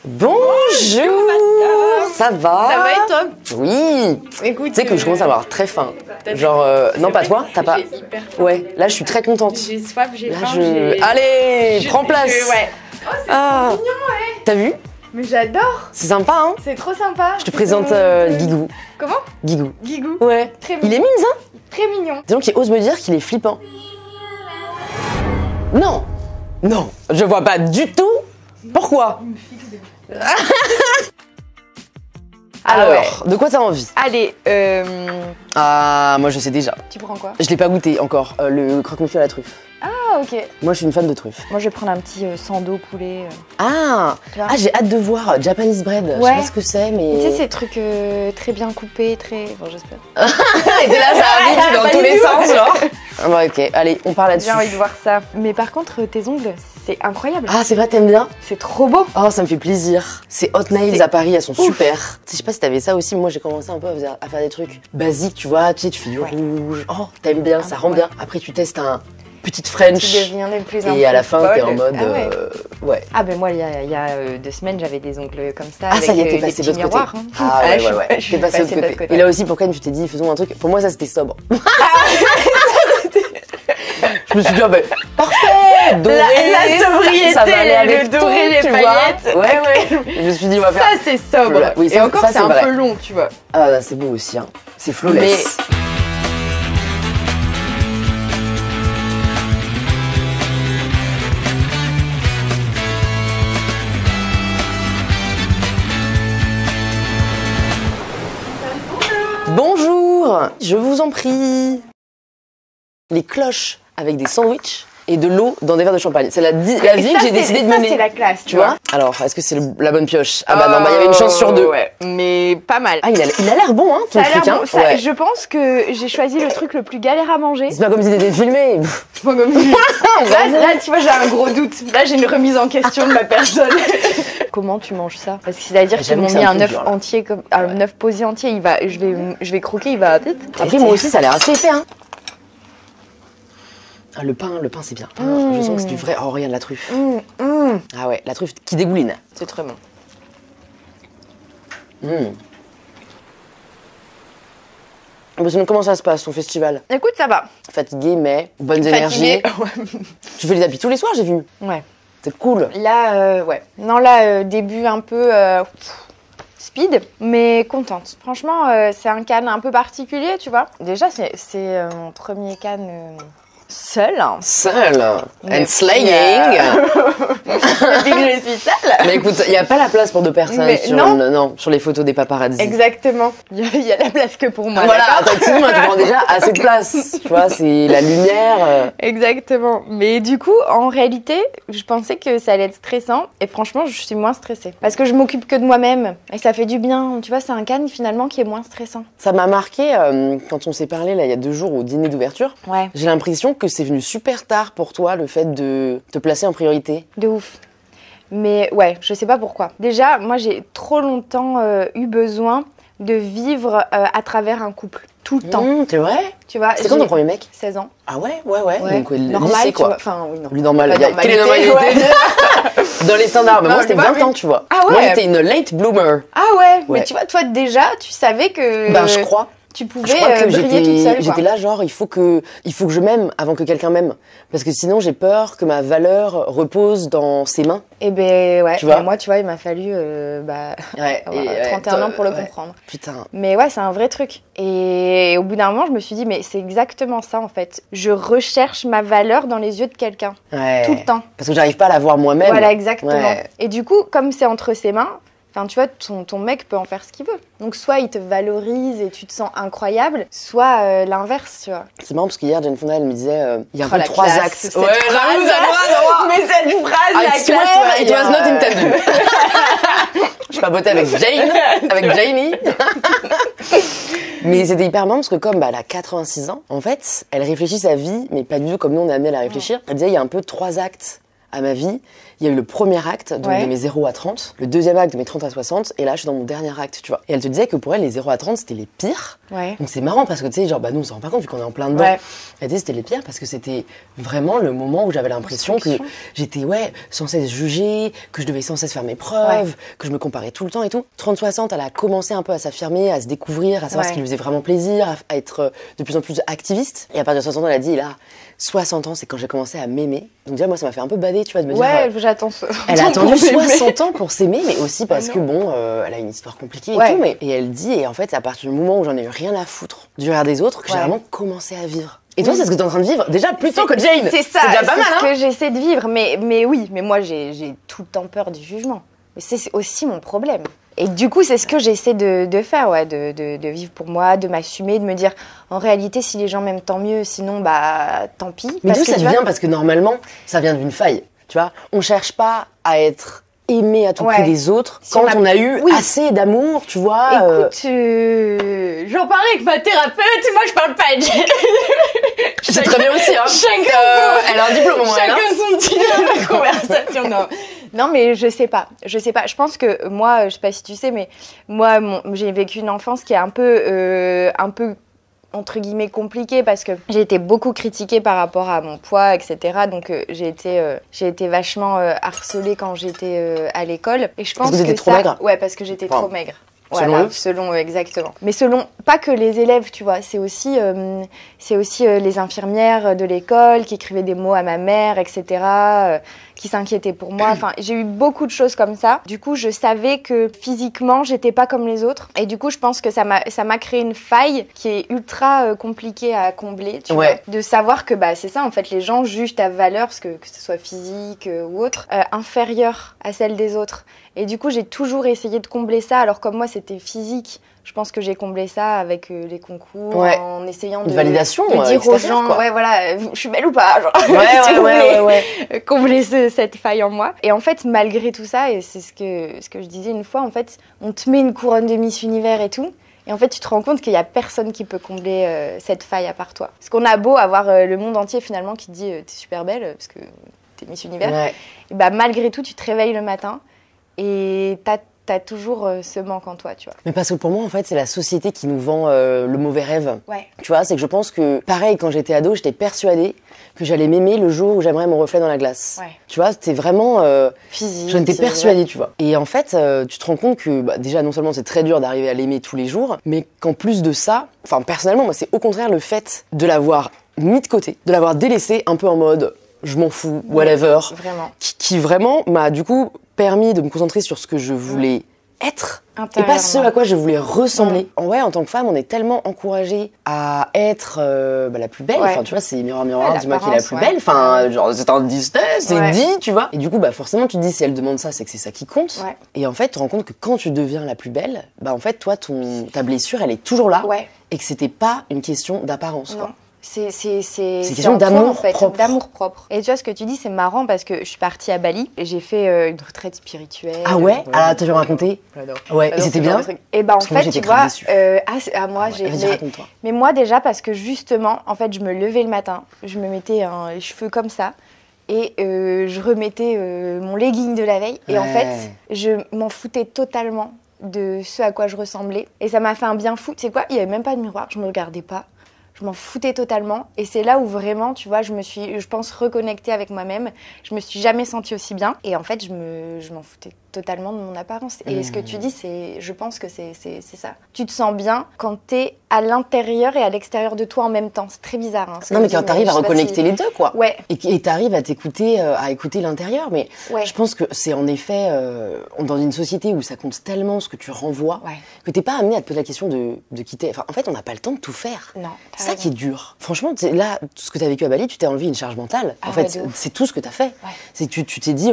Bonjour. Ça va? Ça va et toi? Oui. Écoute, tu sais que je commence à avoir très faim. Genre, non pas toi, t'as pas? Ouais, là je suis très contente. J'ai soif, j'ai Là, faim, Allez, prends place. Ouais. Oh, c'est trop mignon, ouais. T'as vu? Mais j'adore. C'est sympa, hein? C'est trop sympa. Je te présente Guigou. Comment? Guigou. Guigou. Ouais. Très Il est mignon. mime, hein? Très mignon. Dis donc, il ose me dire qu'il est flippant. Non. Non, je vois pas du tout. Pourquoi? Alors, de quoi t'as envie? Allez, Ah, moi je sais déjà. tu prends quoi? Je l'ai pas goûté encore, le croque-monsieur à la truffe. Ah, ok. Moi je suis une fan de truffe. Moi, je vais prendre un petit sando poulet. Ah, Tu vois? j'ai hâte de voir Japanese bread. Je sais Ouais. pas ce que c'est, mais. Tu sais, ces trucs très bien coupés, très. Bon, j'espère. Et t'es là, ça arrive dans Pas tous du les tout. sens, genre. Ah bah, ok, allez, on parle là-dessus. J'ai envie de voir ça. Mais par contre, tes ongles, c'est incroyable. Ah, c'est vrai, t'aimes bien? C'est trop beau. Oh, ça me fait plaisir. Ces hot nails C'est à Paris, elles sont ouf. super. Tu sais, je sais pas si t'avais ça aussi, mais moi j'ai commencé un peu à faire des trucs basiques, tu vois. Tu sais, tu fais du Ouais. rouge. Oh, t'aimes bien, ça rend ouais. bien. Après, tu testes un petite French. Tu deviens de plus en plus Et à la fin, t'es en folle. mode. Ah ouais. Ouais. Ah ben moi il y a 2 semaines j'avais des ongles comme ça. Ah, ça y est, avec, t'es des passé de petits l'autre côté. miroirs, hein. Ah, ouais, ouais, ouais. Je suis T'es passé de l'autre passée de côté. Et là aussi, pour Ken, tu t'es dit, faisons un truc. Pour moi, ça, c'était sobre. Je me suis dit, ah ben, parfait! Doré, La sobriété, ça va aller avec le doré, tout, les tu vois. paillettes. Ouais, ouais. Je me suis dit, on va faire. Ça c'est sobre. Voilà. Oui, Et ça, encore ça, c'est c'est un vrai. peu long tu vois. Ah, c'est beau aussi, hein. C'est flawless. Bonjour, je vous en prie. Les cloches avec des sandwichs et de l'eau dans des verres de champagne. C'est la vie Et que ça, j'ai décidé de ça, mener. c'est la classe, Tu vois? Alors, est-ce que c'est la bonne pioche? Ah bah non, bah il y avait une chance sur 2. Ouais, mais pas mal. Ah, il a l'air bon, hein, ton Ça a l'air truc, hein? bon. Ça, Ouais. je pense que j'ai choisi le truc le plus galère à manger. C'est pas comme s'il était filmé. Là, tu vois, j'ai un gros doute. Là, j'ai une remise en question de ma personne. Comment tu manges ça? Parce que c'est-à-dire qu'ils J'avoue m'ont que c'est mis un un peu œuf dur, là. entier, comme un œuf posé entier. Je vais croquer, il va vite. Après, moi aussi, ça a l'air assez épais, hein. Ah, le pain, c'est bien. Ah, je sens que c'est du vrai. Oh, regarde la truffe. Ah ouais, la truffe qui dégouline. C'est très bon. Bah, sinon, comment ça se passe, ton festival? Écoute, ça va. Fatigué, mais bonnes énergies. Fatiguée. Tu fais les tapis tous les soirs, j'ai vu. Ouais. C'est cool. Là, ouais. Non, là, début un peu speed, mais contente. Franchement, c'est un can un peu particulier, tu vois. Déjà, c'est mon premier can seul. Seul. Mais And slaying. Depuis que je suis seule. Mais écoute, il n'y a pas la place pour 2 personnes Mais sur, non. sur les photos des paparazzi. Exactement. Il y a la place que pour moi. Voilà, d'accord. effectivement, tu prends déjà assez de place. Tu vois, c'est la lumière. Exactement. Mais du coup, en réalité, je pensais que ça allait être stressant. Et franchement, je suis moins stressée. Parce que je m'occupe que de moi-même. Et ça fait du bien. Tu vois, c'est un can finalement qui est moins stressant. Ça m'a marqué quand on s'est parlé là il y a 2 jours au dîner d'ouverture. Ouais. J'ai l'impression que c'est venu super tard pour toi le fait de te placer en priorité. De ouf. Mais ouais, je sais pas pourquoi. Déjà, moi, j'ai trop longtemps eu besoin de vivre à travers un couple. Tout le temps. C'est vrai? Tu vois, C'est quand ton premier mec? 16 ans. Ah ouais, ouais. Ouais. Donc Normal, lycée, tu quoi. vois. Enfin, oui, non. Lui normal. Pas Quelle est la normalité, normalité dans les standards? Mais Non, moi c'était je vois, 20 ans, tu vois. Ah ouais. Moi j'étais une late bloomer. Ah ouais, Ouais. mais tu vois, toi déjà, tu savais que Ben je crois. tu pouvais Je crois que briller toute seule. j'étais là genre il faut que je m'aime avant que quelqu'un m'aime parce que sinon j'ai peur que ma valeur repose dans ses mains. Et ben ouais, Tu vois. mais moi, tu vois, il m'a fallu Ouais, avoir 31 ans pour le ouais. comprendre. Putain. Mais ouais, c'est un vrai truc. Et au bout d'un moment, je me suis dit, mais c'est exactement ça en fait. Je recherche ma valeur dans les yeux de quelqu'un. Ouais. Tout le temps. Parce que j'arrive pas à la voir moi-même. Voilà, exactement. Ouais. Et du coup, comme c'est entre ses mains, enfin, tu vois, ton mec peut en faire ce qu'il veut. Donc, soit il te valorise et tu te sens incroyable, soit l'inverse, tu vois. C'est marrant parce qu'hier Jane Fonda elle me disait il y a un Oh, peu la 3 classe, actes. cette Ouais, phrase. j'avoue, ça doit. Mais cette phrase, I la swear classe, it was not intended. Je papotais avec Jane, avec Janie. Mais c'était hyper marrant parce que comme elle a 86 ans, en fait, elle réfléchit sa vie, mais pas du tout comme nous on est amené à la réfléchir. Elle disait il y a un peu 3 actes à ma vie. il y a eu le premier acte, donc Ouais. de mes 0 à 30, le deuxième acte de mes 30 à 60, et là, je suis dans mon dernier acte, tu vois. Et elle te disait que pour elle, les 0 à 30, c'était les pires. Ouais. Donc c'est marrant parce que, tu sais, genre, bah nous, on s'en rend pas compte vu qu'on est en plein dedans. Ouais. Elle disait c'était les pires parce que c'était vraiment le moment où j'avais l'impression que j'étais, sans cesse jugée, que je devais sans cesse faire mes preuves, que je me comparais tout le temps et tout. 30-60, elle a commencé un peu à s'affirmer, à se découvrir, à savoir ce qui lui faisait vraiment plaisir, à être de plus en plus activiste. Et à partir de 60 ans, elle a dit, là, 60 ans, c'est quand j'ai commencé à m'aimer. Donc déjà, moi, ça m'a fait un peu bader, tu vois, de me dire... j'attends ça. Elle a attendu 60 ans pour s'aimer, mais aussi parce que, bon, elle a une histoire compliquée et tout. Mais, et elle dit, et en fait, c'est à partir du moment où j'en ai eu rien à foutre du regard des autres que j'ai vraiment commencé à vivre. Et toi, c'est ce que t'es en train de vivre déjà plus tôt que Jane. C'est ça, c'est déjà pas mal, ce que j'essaie de vivre. Mais oui, mais moi, j'ai tout le temps peur du jugement. Mais c'est aussi mon problème. Et du coup, c'est ce que j'essaie de faire, de vivre pour moi, de m'assumer, de me dire, en réalité, si les gens m'aiment, tant mieux, sinon, bah, tant pis. Mais d'où ça vient? Parce que normalement, ça vient d'une faille, tu vois. On cherche pas à être aimé à tout prix des autres quand on a eu assez d'amour, tu vois. Écoute, j'en parlais avec ma thérapeute, moi je parle pas de Jane. C'est très bien aussi, hein. Elle a un diplôme au moins. Chacun son petit dans la conversation, non, mais je sais pas. Je pense que moi, je sais pas si tu sais, mais moi, j'ai vécu une enfance qui est un peu entre guillemets compliquée parce que j'ai été beaucoup critiquée par rapport à mon poids, etc. Donc j'ai été vachement harcelée quand j'étais à l'école. Et je pense parce que que trop maigre. Ouais, parce que j'étais trop maigre. Voilà, selon eux, exactement. Mais selon, pas que les élèves, tu vois, c'est aussi les infirmières de l'école qui écrivaient des mots à ma mère, etc., qui s'inquiétaient pour moi. Enfin, j'ai eu beaucoup de choses comme ça. Du coup, je savais que physiquement, j'étais pas comme les autres. Et du coup, je pense que ça m'a créé une faille qui est ultra compliquée à combler, tu vois. De savoir que, bah, c'est ça, en fait, les gens jugent ta valeur, parce que ce soit physique ou autre, inférieure à celle des autres. Et du coup, j'ai toujours essayé de combler ça. Alors comme moi, c'était physique, je pense que j'ai comblé ça avec les concours, en essayant de validation, de dire aux gens, je suis belle ou pas, genre, combler cette faille en moi. Et en fait, malgré tout ça, et c'est ce que je disais une fois, en fait, on te met une couronne de Miss Univers et tout. Et en fait, tu te rends compte qu'il n'y a personne qui peut combler cette faille à part toi. Parce qu'on a beau avoir le monde entier finalement qui te dit t'es super belle parce que t'es Miss Univers. Et bah, malgré tout, tu te réveilles le matin et t'as toujours ce manque en toi, tu vois. Mais parce que pour moi, en fait, c'est la société qui nous vend le mauvais rêve. Ouais. Tu vois, c'est que je pense que, pareil, quand j'étais ado, j'étais persuadée que j'allais m'aimer le jour où j'aimerais mon reflet dans la glace. Ouais. Tu vois, c'était vraiment... physique. J'en étais persuadée, tu vois. Et en fait, tu te rends compte que, bah, déjà, non seulement c'est très dur d'arriver à l'aimer tous les jours, mais qu'en plus de ça, enfin, personnellement, moi, c'est au contraire le fait de l'avoir mis de côté, de l'avoir délaissé un peu en mode... je m'en fous, whatever. Vraiment. Qui vraiment m'a du coup permis de me concentrer sur ce que je voulais être et pas ce à quoi je voulais ressembler. Ouais, en tant que femme, on est tellement encouragée à être la plus belle. Enfin, tu vois, c'est miroir, miroir, dis-moi qui est la plus belle. Enfin, genre, c'est un Disney, c'est dit, tu vois. Et du coup, bah, forcément, tu te dis, si elle demande ça, c'est que c'est ça qui compte. Et en fait, tu te rends compte que quand tu deviens la plus belle, bah, en fait, toi, ta blessure, elle est toujours là. Et que c'était pas une question d'apparence, quoi. C'est une question d'amour, en fait, propre. D'amour propre. Et tu vois, ce que tu dis, c'est marrant parce que je suis partie à Bali et j'ai fait une retraite spirituelle. Ah ouais? Ah, t'as dû raconter? J'adore. Ouais, et c'était bien? Et bah, en fait, tu vois, moi, j'ai. Vas-y, raconte-toi. Mais moi, déjà, parce que justement, en fait, je me levais le matin, je me mettais les cheveux comme ça. Et je remettais mon legging de la veille. Et en fait, je m'en foutais totalement de ce à quoi je ressemblais. Et ça m'a fait un bien fou. Tu sais quoi? Il n'y avait même pas de miroir, je me regardais pas. Je m'en foutais totalement. Et c'est là où vraiment, tu vois, je me suis, je pense, reconnectée avec moi-même. Je me suis jamais sentie aussi bien. Et en fait, je m'en foutais totalement de mon apparence. Et ce que tu dis, je pense que c'est ça. Tu te sens bien quand t'es à l'intérieur et à l'extérieur de toi en même temps. C'est très bizarre. Hein, non, mais quand t'arrives à reconnecter les deux, quoi. Ouais. Et t'arrives à t'écouter, à écouter l'intérieur. Mais je pense que c'est en effet, dans une société où ça compte tellement ce que tu renvoies, que t'es pas amené à te poser la question de quitter. Enfin, en fait, on n'a pas le temps de tout faire. Non. C'est ça qui est dur. Franchement, là, tout ce que t'as vécu à Bali, tu t'es enlevé une charge mentale. En fait, c'est tout ce que t'as fait. C'est tu t'es dit,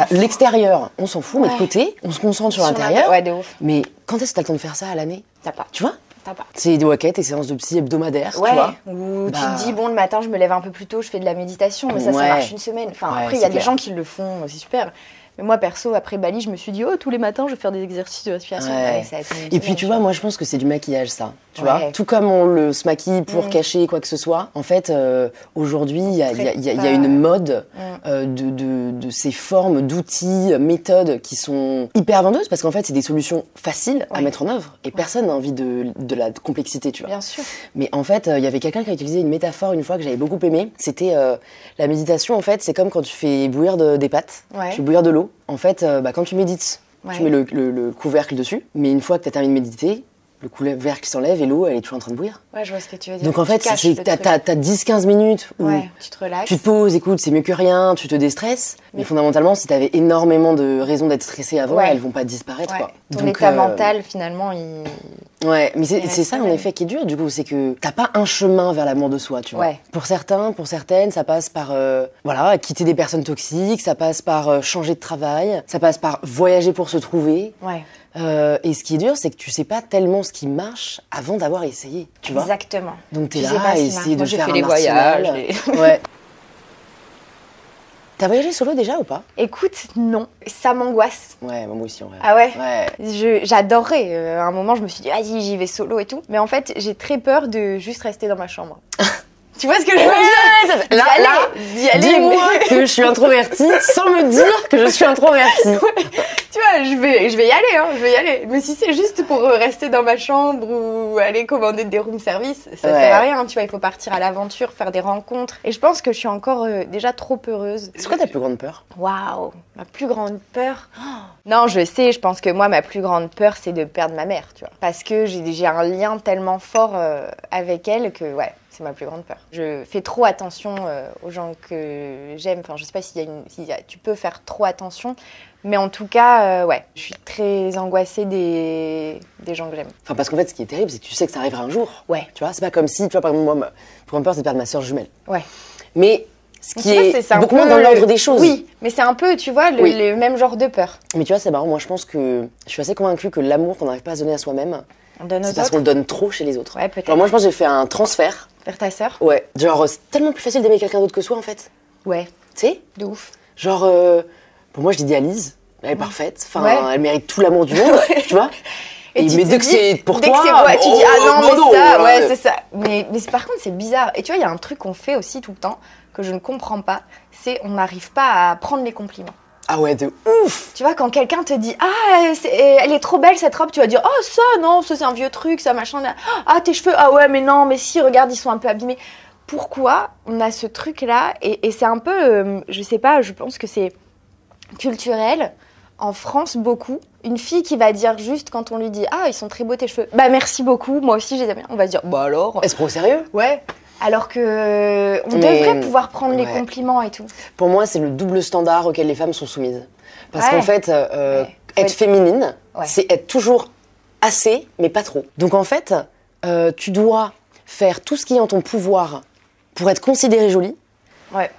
l'extérieur, on s'en fout, mais de côté, on se concentre sur l'intérieur. Ouais, de ouf. Mais quand est-ce que t'as le temps de faire ça à l'année? T'as pas. Tu vois? T'as pas. C'est tes séances de psy hebdomadaires, tu vois. Où tu te dis, bon, le matin, je me lève un peu plus tôt, je fais de la méditation, mais ça marche une semaine. Enfin, après, il y a des gens qui le font, c'est super. Mais moi, perso, après Bali, je me suis dit, oh, tous les matins, je vais faire des exercices de respiration. Ouais. Ça a été Et puis, tu vois, moi, je pense que c'est du maquillage, ça. Tu vois, tout comme on se maquille pour cacher quoi que ce soit. En fait, aujourd'hui, il y a une mode de ces formes, d'outils, méthodes qui sont hyper vendeuses parce qu'en fait, c'est des solutions faciles à mettre en œuvre et personne n'a envie de la complexité, tu vois. Bien sûr. Mais en fait, il y avait quelqu'un qui a utilisé une métaphore une fois que j'avais beaucoup aimé. C'était la méditation, en fait, c'est comme quand tu fais bouillir des pâtes, tu fais bouillir de l'eau. En fait, quand tu médites, tu mets le couvercle dessus, mais une fois que tu as terminé de méditer, le couvercle s'enlève et l'eau, elle est toujours en train de bouillir. Ouais, je vois ce que tu veux dire. Donc en fait, t'as 10-15 minutes où tu te relaxes. Tu te poses, écoute, c'est mieux que rien, tu te déstresses. Mais fondamentalement, si t'avais énormément de raisons d'être stressé avant, elles vont pas disparaître, quoi. Ton état mental, finalement, il... Ouais, mais c'est ça, en effet, qui est dur, du coup, c'est que t'as pas un chemin vers l'amour de soi, tu vois. Pour certains, pour certaines, ça passe par, quitter des personnes toxiques, ça passe par changer de travail, ça passe par voyager pour se trouver. Et ce qui est dur, c'est que tu sais pas tellement ce qui marche avant d'avoir essayé, tu vois. Exactement. Donc t'es là à essayer de faire un voyages. Ouais. T'as voyagé solo déjà ou pas? Écoute, non. Ça m'angoisse. Ouais, moi aussi en vrai. Ah ouais? Ouais. J'adorerais. À un moment, je me suis dit, vas-y, j'y vais solo et tout. Mais en fait, j'ai très peur de juste rester dans ma chambre. Tu vois ce que je veux dire? Là, dis-moi que je suis introvertie sans me dire que je suis introvertie. Tu vois, je vais y aller, hein, je vais y aller. Mais si c'est juste pour rester dans ma chambre ou aller commander des room service, ça sert à rien, tu vois, il faut partir à l'aventure, faire des rencontres. Et je pense que je suis encore déjà trop heureuse. C'est quoi ta plus grande peur? Waouh, ma plus grande peur? Non, je sais, je pense que moi, ma plus grande peur, c'est de perdre ma mère, tu vois. Parce que j'ai un lien tellement fort avec elle que, c'est ma plus grande peur. Je fais trop attention aux gens que j'aime. Enfin, je sais pas si tu peux faire trop attention, mais en tout cas, je suis très angoissée des gens que j'aime. Enfin, parce qu'en fait, ce qui est terrible, c'est que tu sais que ça arrivera un jour. Ouais. Tu vois, c'est pas comme si, tu vois, par exemple, moi, ma plus grande peur, c'est de perdre ma sœur jumelle. Ouais. Mais ce qui est beaucoup moins dans l'ordre des choses. Oui, mais c'est un peu, tu vois, le même genre de peur. Mais tu vois, c'est marrant. Moi, je pense que je suis assez convaincue que l'amour qu'on n'arrive pas à se donner à soi-même, c'est parce qu'on le donne trop chez les autres. Ouais, peut-être. Alors moi, je pense que j'ai fait un transfert. Vers ta sœur? Ouais. Genre, c'est tellement plus facile d'aimer quelqu'un d'autre que soi, en fait. Ouais. Tu sais? De ouf. Genre, pour moi, je l'idéalise. Elle est parfaite. Enfin, elle mérite tout l'amour du monde, tu vois. Mais dès que c'est pour toi, tu dis ah non, mais ça, c'est ça. Mais par contre, c'est bizarre. Et tu vois, il y a un truc qu'on fait aussi tout le temps que je ne comprends pas, c'est on n'arrive pas à prendre les compliments. Ah ouais, de ouf! Tu vois, quand quelqu'un te dit ah, elle est trop belle cette robe, tu vas dire oh ça, non, ça c'est un vieux truc, ça machin. Ah, tes cheveux, ah ouais, mais non, mais si, regarde, ils sont un peu abîmés. Pourquoi on a ce truc-là? Et c'est un peu, je sais pas, je pense que c'est culturel. En France, beaucoup. Une fille qui va dire juste quand on lui dit ah, ils sont très beaux tes cheveux. Bah merci beaucoup, moi aussi je les aime bien. On va se dire bah alors. Est-ce au sérieux? Ouais. Alors que on devrait pouvoir prendre les compliments et tout. Pour moi, c'est le double standard auquel les femmes sont soumises. Parce qu'en fait, être féminine, c'est être toujours assez, mais pas trop. Donc en fait, tu dois faire tout ce qui est en ton pouvoir pour être considérée jolie,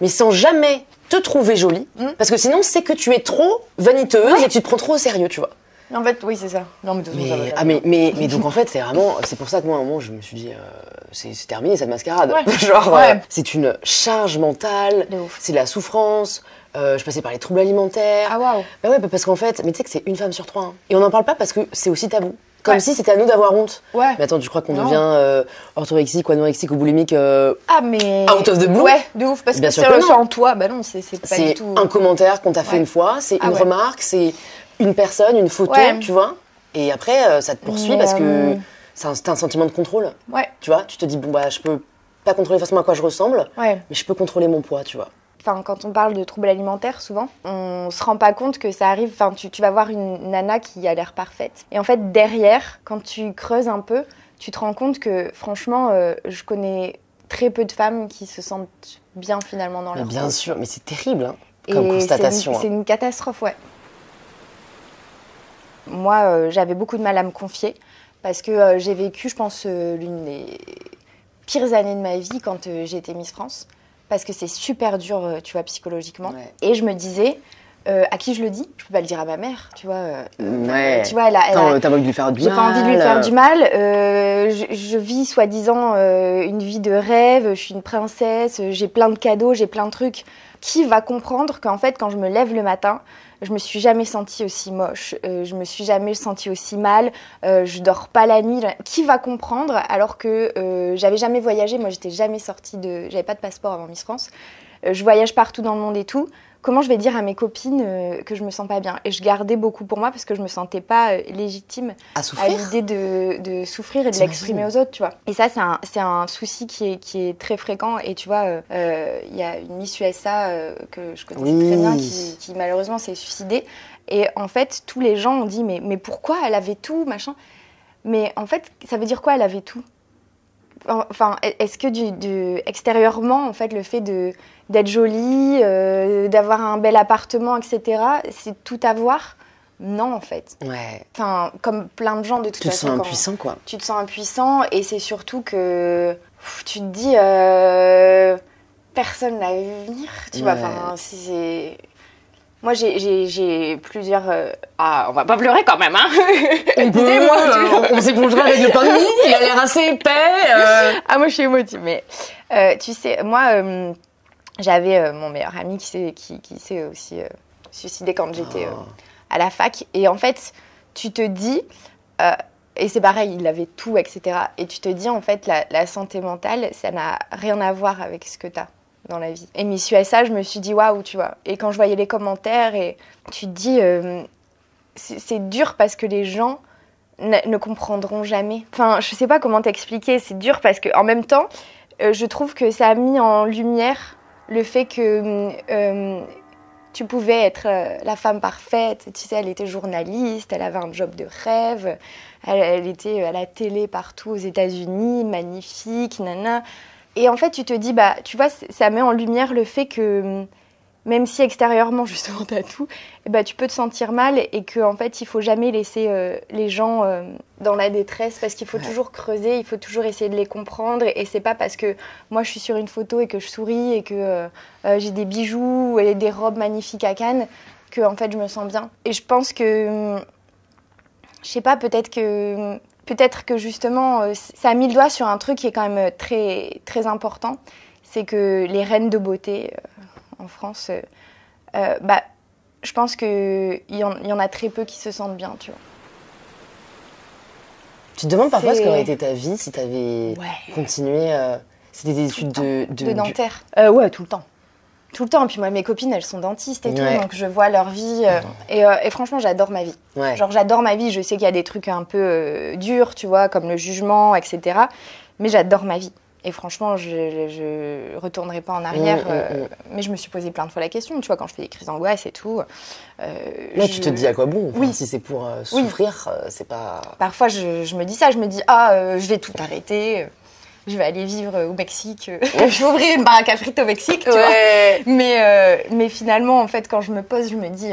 mais sans jamais te trouver jolie, parce que sinon c'est que tu es trop vaniteuse et tu te prends trop au sérieux, tu vois. En fait, oui, c'est ça. Non, mais donc en fait, c'est pour ça que moi, à un moment, je me suis dit, c'est terminé cette mascarade. C'est une charge mentale, c'est de la souffrance. Je passais par les troubles alimentaires. Ah waouh. Bah ouais, parce qu'en fait, mais tu sais que c'est une femme sur 3. Hein. Et on n'en parle pas parce que c'est aussi tabou. Comme si c'était à nous d'avoir honte. Ouais. Mais attends, tu crois qu'on devient orthorexique ou anorexique ou boulimique out of the blue? Ouais, de ouf, parce que c'est en toi. Bah non, c'est pas du tout. C'est un commentaire qu'on t'a fait une fois, c'est une remarque, c'est une personne, une photo, tu vois. Et après, ça te poursuit parce que c'est un sentiment de contrôle. Ouais. Tu vois, tu te dis, bon, bah, je peux pas contrôler forcément à quoi je ressemble, mais je peux contrôler mon poids, tu vois. Enfin, quand on parle de troubles alimentaires, souvent, on se rend pas compte que ça arrive. Enfin, tu vas voir une nana qui a l'air parfaite. Et en fait, derrière, quand tu creuses un peu, tu te rends compte que, franchement, je connais très peu de femmes qui se sentent bien finalement dans leur corps. Bien sûr, mais c'est terrible comme constatation. C'est une catastrophe, ouais. Moi, j'avais beaucoup de mal à me confier parce que j'ai vécu, je pense, l'une des pires années de ma vie quand j'ai été Miss France. Parce que c'est super dur, tu vois, psychologiquement. Ouais. Et je me disais, à qui je le dis? Je peux pas le dire à ma mère, tu vois. Ouais. Tu vois, t'as pas envie de lui faire du mal. J'ai pas envie de lui faire du mal. Je vis soi-disant une vie de rêve. Je suis une princesse. J'ai plein de cadeaux, j'ai plein de trucs. Qui va comprendre qu'en fait, quand je me lève le matin, je me suis jamais sentie aussi moche. Je me suis jamais sentie aussi mal. Je dors pas la nuit. Qui va comprendre alors que j'avais jamais voyagé. Moi, j'étais jamais sortie de. J'avais pas de passeport avant Miss France. Je voyage partout dans le monde et tout. Comment je vais dire à mes copines que je me sens pas bien? Et je gardais beaucoup pour moi parce que je me sentais pas légitime à l'idée de souffrir et de l'exprimer aux autres, tu vois. Et ça, c'est un souci qui est très fréquent. Et tu vois, il y a une Miss USA que je connaissais très bien qui malheureusement s'est suicidée. Et en fait, tous les gens ont dit mais pourquoi elle avait tout, machin. Mais en fait, ça veut dire quoi, elle avait tout? Enfin, est-ce que extérieurement, en fait, le fait d'être jolie, d'avoir un bel appartement, etc., c'est tout avoir? Non, en fait. Ouais. Enfin, comme plein de gens, de toute façon. Tu te sens impuissant, quoi. Tu te sens impuissant, et c'est surtout que tu te dis, personne ne l'a vu venir, tu vois. Enfin, c'est... Moi, j'ai plusieurs... Ah, on va pas pleurer quand même, hein. On s'épongera avec le pain de mie, il a l'air assez épais. Ah, moi, je suis émotive, mais... tu sais, moi, j'avais mon meilleur ami qui s'est aussi suicidé quand j'étais à la fac. Et en fait, tu te dis... et c'est pareil, il avait tout, etc. Et tu te dis, en fait, la santé mentale, ça n'a rien à voir avec ce que t'as dans la vie. Et Miss USA, je me suis dit waouh, tu vois. Et quand je voyais les commentaires, et tu te dis c'est dur parce que les gens ne comprendront jamais. Enfin, je sais pas comment t'expliquer, c'est dur parce que en même temps, je trouve que ça a mis en lumière le fait que tu pouvais être la femme parfaite. Tu sais, elle était journaliste, elle avait un job de rêve, elle était à la télé partout aux États-Unis, magnifique, nana. Et en fait, tu te dis, bah, tu vois, ça met en lumière le fait que même si extérieurement, justement, t'as tout, bah, tu peux te sentir mal et qu'en fait, il faut jamais laisser les gens dans la détresse parce qu'il faut toujours creuser, il faut toujours essayer de les comprendre. Et c'est pas parce que moi, je suis sur une photo et que je souris et que j'ai des bijoux et des robes magnifiques à Cannes que, en fait, je me sens bien. Et je pense que, je sais pas, peut-être que justement, ça a mis le doigt sur un truc qui est quand même très, très important. C'est que les reines de beauté en France, bah, je pense qu'il y en a très peu qui se sentent bien, tu vois. Tu te demandes parfois ce qu'aurait été ta vie si tu avais continué... C'était des études de dentaire. Ouais, tout le temps. Tout le temps. Et puis moi, mes copines, elles sont dentistes et tout, donc je vois leur vie. Et franchement, j'adore ma vie. Ouais. Genre, j'adore ma vie. Je sais qu'il y a des trucs un peu durs, tu vois, comme le jugement, etc. Mais j'adore ma vie. Et franchement, je retournerai pas en arrière. Mais je me suis posé plein de fois la question, tu vois, quand je fais des crises d'angoisse et tout. Là, tu te dis à quoi bon? Enfin, si c'est pour souffrir, c'est pas... Parfois, je me dis ça. Je me dis, je vais tout arrêter. Je vais aller vivre au Mexique. Je vais ouvrir une baraque à frites au Mexique, tu vois. Mais finalement, en fait, quand je me pose, je me dis,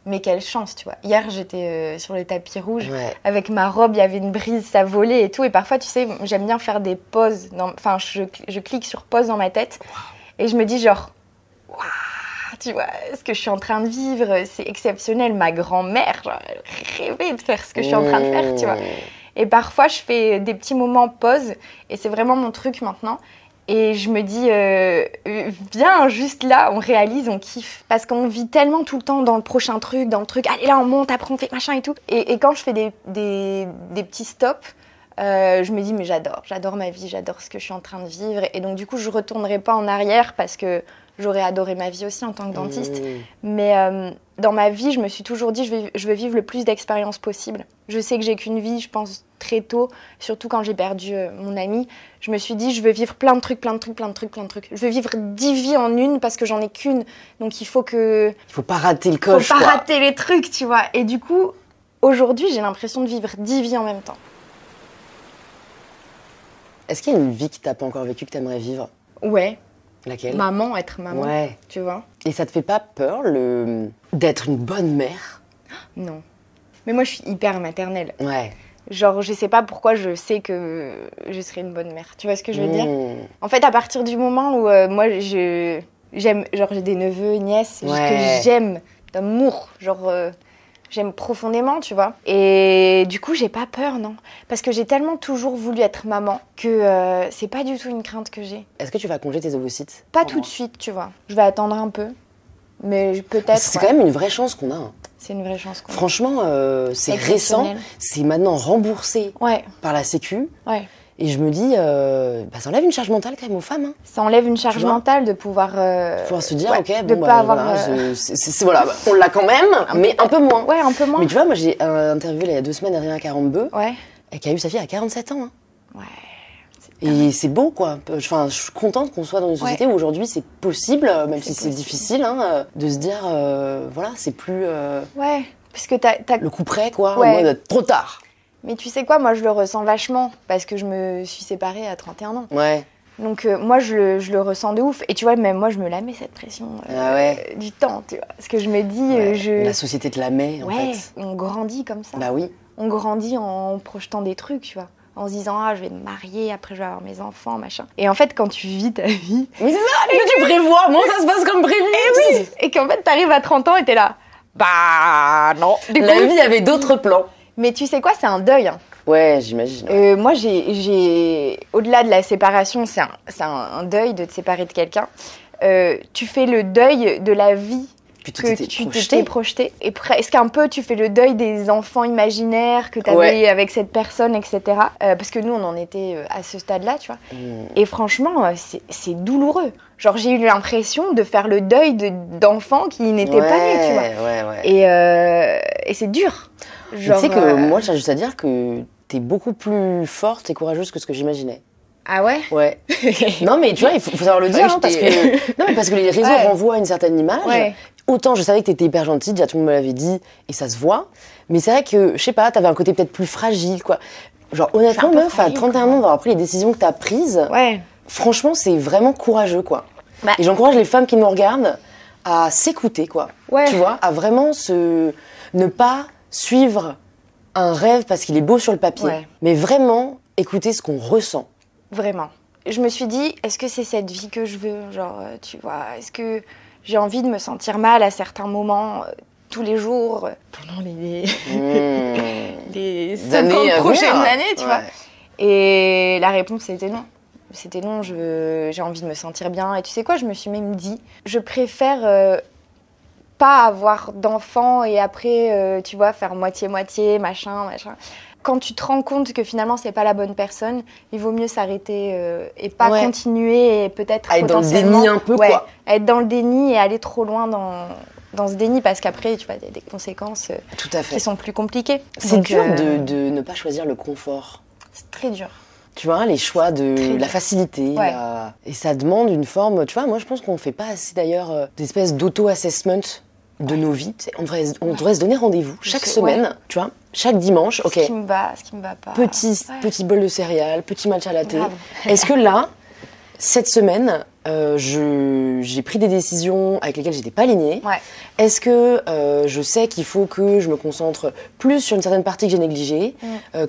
mais quelle chance, tu vois. Hier, j'étais sur le tapis rouge avec ma robe, il y avait une brise, ça volait et tout. Et parfois, tu sais, j'aime bien faire des pauses. Enfin, je clique sur pause dans ma tête et je me dis genre, waouh, tu vois, ce que je suis en train de vivre, c'est exceptionnel. Ma grand-mère, genre, elle rêvait de faire ce que je suis en train de faire, tu vois. Et parfois, je fais des petits moments pause et c'est vraiment mon truc maintenant. Et je me dis, viens, juste là, on réalise, on kiffe. Parce qu'on vit tellement tout le temps dans le prochain truc, allez là, on monte, après on fait machin et tout. Et quand je fais des petits stops, je me dis, mais j'adore ma vie, j'adore ce que je suis en train de vivre. Et donc du coup, je ne retournerai pas en arrière parce que j'aurais adoré ma vie aussi en tant que dentiste. Mais dans ma vie, je me suis toujours dit, je veux vivre le plus d'expériences possible. Je sais que j'ai qu'une vie, je pense très tôt, surtout quand j'ai perdu mon ami. Je me suis dit, je veux vivre plein de trucs. Je veux vivre 10 vies en une parce que j'en ai qu'une. Donc il faut pas rater le coche, faut pas rater les trucs, tu vois. Et du coup, aujourd'hui, j'ai l'impression de vivre 10 vies en même temps. Est-ce qu'il y a une vie que t'as pas encore vécue que t'aimerais vivre? Ouais. Laquelle? Être maman, tu vois. Et ça te fait pas peur d'être une bonne mère? Non. Mais moi, je suis hyper maternelle. Ouais. Genre, je sais pas pourquoi je sais que je serai une bonne mère. Tu vois ce que je veux dire? En fait, à partir du moment où moi, j'aime... Genre, j'ai des neveux, nièces que j'aime d'amour, genre j'aime profondément, tu vois. Et du coup, j'ai pas peur, non. Parce que j'ai tellement toujours voulu être maman que c'est pas du tout une crainte que j'ai. Est-ce que tu vas congeler tes ovocytes? Pas tout de suite, tu vois. Je vais attendre un peu. Mais peut-être. C'est quand même une vraie chance qu'on a. Hein. C'est une vraie chance qu'on a. Franchement, c'est récent. C'est maintenant remboursé par la Sécu. Ouais. Et je me dis, ça enlève une charge mentale quand même aux femmes. Hein. Ça enlève une charge mentale de pouvoir... pouvoir se dire, ok, bon, pas avoir... voilà, on l'a quand même, mais un peu moins. Ouais, un peu moins. Mais tu vois, moi j'ai interviewé il y a 2 semaines Adrien Carambeu, et qui a eu sa fille à 47 ans. Hein. Ouais. Et c'est beau, quoi. Enfin, je suis contente qu'on soit dans une société où aujourd'hui c'est possible, même si c'est difficile, hein, de se dire, voilà, c'est plus... Ouais, parce que t'as... Le coup près, quoi, en mode trop tard. Mais tu sais quoi, moi je le ressens vachement parce que je me suis séparée à 31 ans. Ouais. Donc moi je le ressens de ouf. Et tu vois, même moi je me la mets cette pression du temps, tu vois. Parce que je me dis... La société te la met, en fait. On grandit comme ça. Bah oui. On grandit en projetant des trucs, tu vois. En se disant, je vais me marier, après je vais avoir mes enfants, machin. Et en fait, quand tu vis ta vie... Mais c'est ça que tu prévois. Moi, ça se passe comme prévu. Et oui. Et qu'en fait, t'arrives à 30 ans et t'es là. Bah non. La vie avait d'autres plans. Mais tu sais quoi, c'est un deuil. Hein. Ouais, j'imagine. Moi, j'ai au-delà de la séparation, c'est un deuil de te séparer de quelqu'un. Tu fais le deuil de la vie que tu t'es projeté. Et presque un peu, tu fais le deuil des enfants imaginaires que tu avais avec cette personne, etc. Parce que nous, on en était à ce stade-là, tu vois. Et franchement, c'est douloureux. Genre, j'ai eu l'impression de faire le deuil d'enfants qui n'étaient pas nés, tu vois. Et c'est dur. Genre, tu sais que moi, j'ai juste à dire que t'es beaucoup plus forte et courageuse que ce que j'imaginais. Ah ouais? Ouais. Non, mais tu vois, il faut savoir le dire, hein, parce que les réseaux renvoient à une certaine image. Ouais. Autant je savais que t'étais hyper gentille, déjà tout le monde me l'avait dit, et ça se voit. Mais c'est vrai que, je sais pas, t'avais un côté peut-être plus fragile, quoi. Genre, honnêtement, meuf, à 31 ans, d'avoir pris les décisions que t'as prises, franchement, c'est vraiment courageux, quoi. Bah. Et j'encourage les femmes qui nous regardent à s'écouter, quoi. Ouais. Tu vois, à vraiment ne pas suivre un rêve parce qu'il est beau sur le papier, mais vraiment écouter ce qu'on ressent. Vraiment. Je me suis dit, est-ce que c'est cette vie que je veux? Genre, tu vois, est-ce que j'ai envie de me sentir mal à certains moments, tous les jours, pendant les 50 prochaines années, tu vois? Et la réponse, c'était non. C'était non, j'ai envie de me sentir bien. Et tu sais quoi, je me suis même dit, je préfère pas avoir d'enfants et après, tu vois, faire moitié-moitié, machin. Quand tu te rends compte que finalement, c'est pas la bonne personne, il vaut mieux s'arrêter et pas continuer et peut-être être dans le déni un peu, quoi. Être dans le déni et aller trop loin dans ce déni parce qu'après, tu vois, il y a des conséquences qui sont plus compliquées. C'est dur de ne pas choisir le confort. C'est très dur. Tu vois, les choix de la facilité. Et ça demande une forme... Tu vois, moi, je pense qu'on ne fait pas assez, d'ailleurs, d'espèces d'auto-assessment de nos vies. On devrait se donner rendez-vous chaque semaine, tu vois, chaque dimanche. Ce qui me va pas. Petit bol de céréales, petit match à la thé. Est-ce que là, cette semaine, j'ai pris des décisions avec lesquelles j'étais pas alignée? Est-ce que je sais qu'il faut que je me concentre plus sur une certaine partie que j'ai négligée?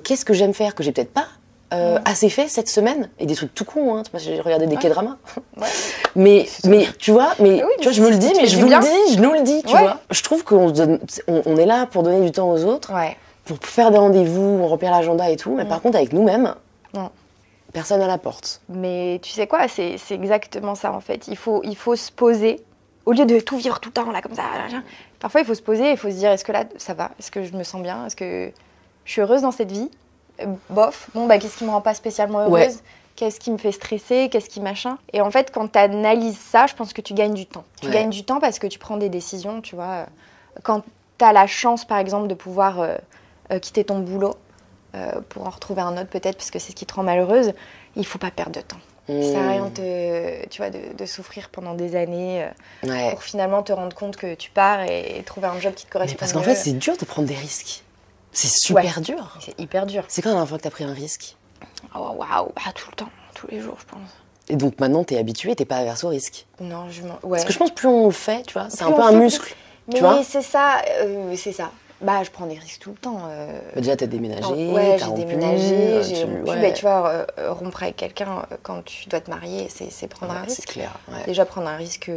Qu'est-ce que j'aime faire que j'ai peut-être pas assez fait cette semaine? Et des trucs tout cons, hein. J'ai regardé des K-dramas. mais tu vois, je me le dis, mais je vous le dis, je nous le dis, tu vois. Je trouve qu'on on est là pour donner du temps aux autres, pour faire des rendez-vous, remplir l'agenda et tout, mais par contre, avec nous-mêmes, personne à la porte. Mais tu sais quoi, c'est exactement ça en fait. Il faut se poser, au lieu de tout vivre tout le temps, là, comme ça. Parfois, il faut se poser, il faut se dire, est-ce que là, ça va? Est-ce que je me sens bien? Est-ce que je suis heureuse dans cette vie? Bof, qu'est-ce qui me rend pas spécialement heureuse? Qu'est-ce qui me fait stresser? Qu'est-ce qui machin? Et en fait, quand tu analyses ça, je pense que tu gagnes du temps. Tu gagnes du temps parce que tu prends des décisions, tu vois. Quand tu as la chance, par exemple, de pouvoir quitter ton boulot pour en retrouver un autre peut-être, parce que c'est ce qui te rend malheureuse, il faut pas perdre de temps. Ça sert à rien de souffrir pendant des années pour finalement te rendre compte que tu pars et trouver un job qui te correspond. Mais parce qu'en fait, c'est dur de prendre des risques. C'est super dur. C'est hyper dur. C'est quand la dernière fois que t'as pris un risque? Oh waouh, tout le temps, tous les jours, je pense. Et donc maintenant, t'es habituée, t'es pas averse au risque. Non, Parce que je pense plus on le fait, tu vois, c'est un peu un muscle. Mais tu vois, c'est ça. Je prends des risques tout le temps. Déjà, t'as déménagé, j'ai déménagé, j'ai rompu. Tu vois, rompre avec quelqu'un quand tu dois te marier, c'est prendre un risque. C'est clair. Déjà prendre un risque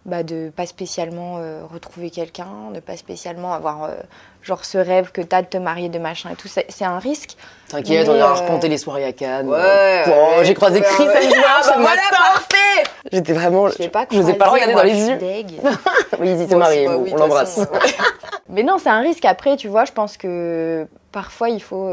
de pas spécialement retrouver quelqu'un, de pas spécialement avoir genre ce rêve que t'as de te marier, de machin et tout. C'est un risque. T'inquiète, on ira repenter les soirées à Cannes. Ouais, j'ai croisé Chris Hemsworth ce matin. Parfait. J'étais vraiment... Je sais pas je n'osais pas le regarder dans les yeux. Oui, il s'est marié, on l'embrasse. Mais non, c'est un risque. Après, tu vois, je pense que parfois, il faut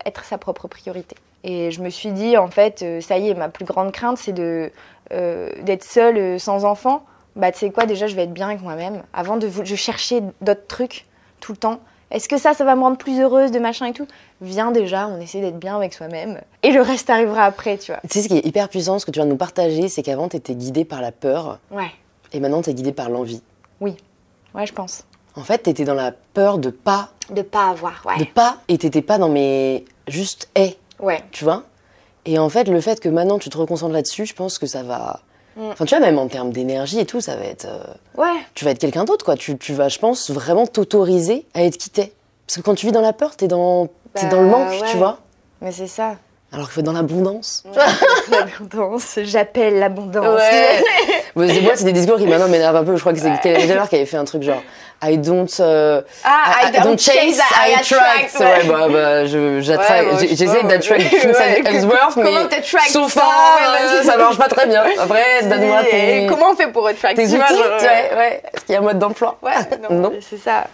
être sa propre priorité. Et je me suis dit, en fait, ça y est, ma plus grande crainte, c'est d'être seule sans enfant. Tu sais quoi, déjà, je vais être bien avec moi-même. Avant de chercher d'autres trucs tout le temps. Est-ce que ça va me rendre plus heureuse de machin et tout? Viens déjà, on essaie d'être bien avec soi-même. Et le reste arrivera après, tu vois. Tu sais, ce qui est hyper puissant, ce que tu viens de nous partager, c'est qu'avant, t'étais guidée par la peur. Ouais. Et maintenant, t'es guidée par l'envie. Oui. Ouais, je pense. En fait, t'étais dans la peur de pas... De pas avoir, ouais. De pas, et t'étais pas dans mes... Juste Ouais. Tu vois? Et en fait, le fait que maintenant, tu te reconcentres là-dessus, je pense que ça va... Enfin, tu vois, même en termes d'énergie et tout, ça va être... Ouais. Tu vas être quelqu'un d'autre, quoi. Tu vas, je pense, vraiment t'autoriser à être qui t'es. Parce que quand tu vis dans la peur, t'es dans le manque, ouais. tu vois. Mais c'est ça. Alors qu'il faut être dans l'abondance. L'abondance, j'appelle l'abondance. Ouais. Moi, c'est des discours qui maintenant m'énervent un peu. Je crois que c'est Kelly Jenner qui avait fait un truc genre I don't chase, I attract. Ouais, j'attraque. J'essaie d'attract Chris Hemsworth, mais comment t'attract souvent, ça marche pas très bien. Après, donne-moi tes... Comment on fait pour attract tes outils, ouais. Est-ce qu'il y a un mode d'emploi? Ouais, non. C'est ça.